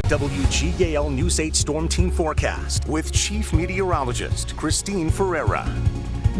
WGAL News 8 Storm Team Forecast with Chief Meteorologist Christine Ferreira.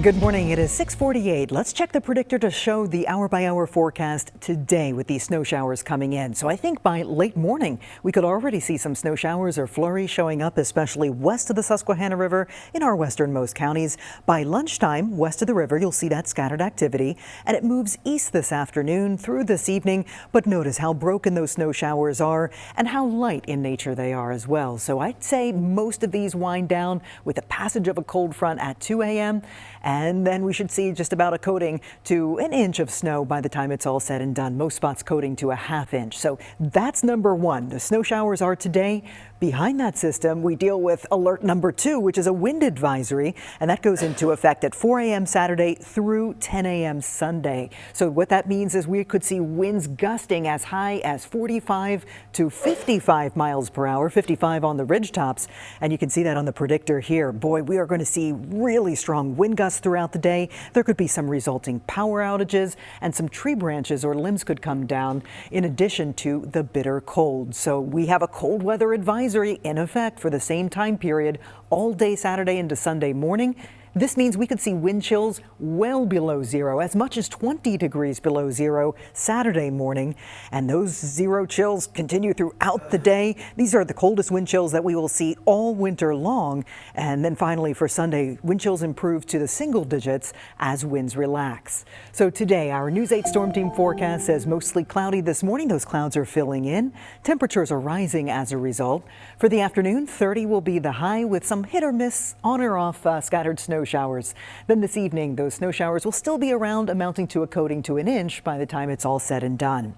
Good morning. It is 6:48. Let's check the predictor to show the hour-by-hour forecast today with these snow showers coming in. So I think by late morning, we could already see some snow showers or flurries showing up, especially west of the Susquehanna River in our westernmost counties. By lunchtime, west of the river, you'll see that scattered activity, and it moves east this afternoon through this evening. But notice how broken those snow showers are and how light in nature they are as well. So I'd say most of these wind down with the passage of a cold front at 2 a.m. And then we should see just about a coating to an inch of snow by the time it's all said and done. Most spots coating to a half inch. So that's number one. The snow showers are today. Behind that system, we deal with alert number 2, which is a wind advisory, and that goes into effect at 4 a.m. Saturday through 10 a.m. Sunday. So what that means is we could see winds gusting as high as 45 to 55 miles per hour, 55 on the ridge tops, and you can see that on the predictor here. Boy, we are going to see really strong wind gusts throughout the day. There could be some resulting power outages, and some tree branches or limbs could come down in addition to the bitter cold. So we have a cold weather advisory in effect for the same time period all day Saturday into Sunday morning. This means we could see wind chills well below zero, as much as 20 degrees below zero Saturday morning. And those zero chills continue throughout the day. These are the coldest wind chills that we will see all winter long. And then finally for Sunday, wind chills improve to the single digits as winds relax. So today, our News 8 Storm Team forecast says mostly cloudy this morning. Those clouds are filling in. Temperatures are rising as a result. For the afternoon, 30 will be the high with some hit or miss on or off scattered snow showers. Then this evening, those snow showers will still be around, amounting to a coating to an inch by the time it's all said and done.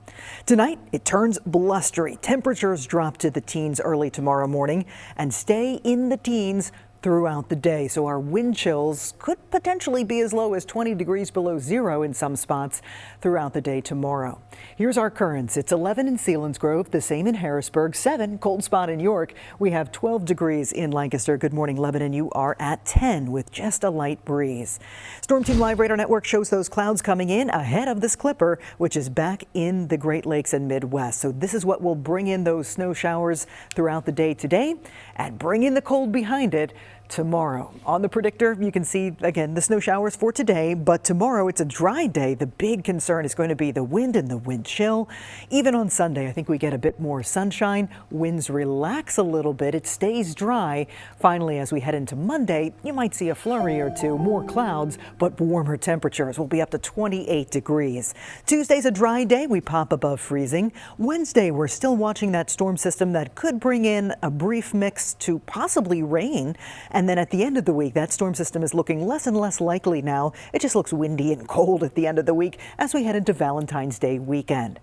Tonight, it turns blustery. Temperatures drop to the teens early tomorrow morning and stay in the teens throughout the day. So our wind chills could potentially be as low as 20 degrees below zero in some spots throughout the day tomorrow. Here's our currents. It's 11 in Selinsgrove, the same in Harrisburg, 7 cold spot in York. We have 12 degrees in Lancaster. Good morning, Lebanon. You are at 10 with just a light breeze. Storm Team Live Radar Network shows those clouds coming in ahead of this clipper, which is back in the Great Lakes and Midwest. So this is what will bring in those snow showers throughout the day today and bring in the cold behind it tomorrow. On the predictor, you can see again the snow showers for today, but tomorrow it's a dry day. The big concern is going to be the wind and the wind chill. Even on Sunday, I think we get a bit more sunshine. Winds relax a little bit. It stays dry. Finally, as we head into Monday, you might see a flurry or two, more clouds, but warmer temperatures will be up to 28 degrees. Tuesday's a dry day. We pop above freezing. Wednesday, we're still watching that storm system that could bring in a brief mix to possibly rain. And then at the end of the week, that storm system is looking less and less likely now. It just looks windy and cold at the end of the week as we head into Valentine's Day weekend.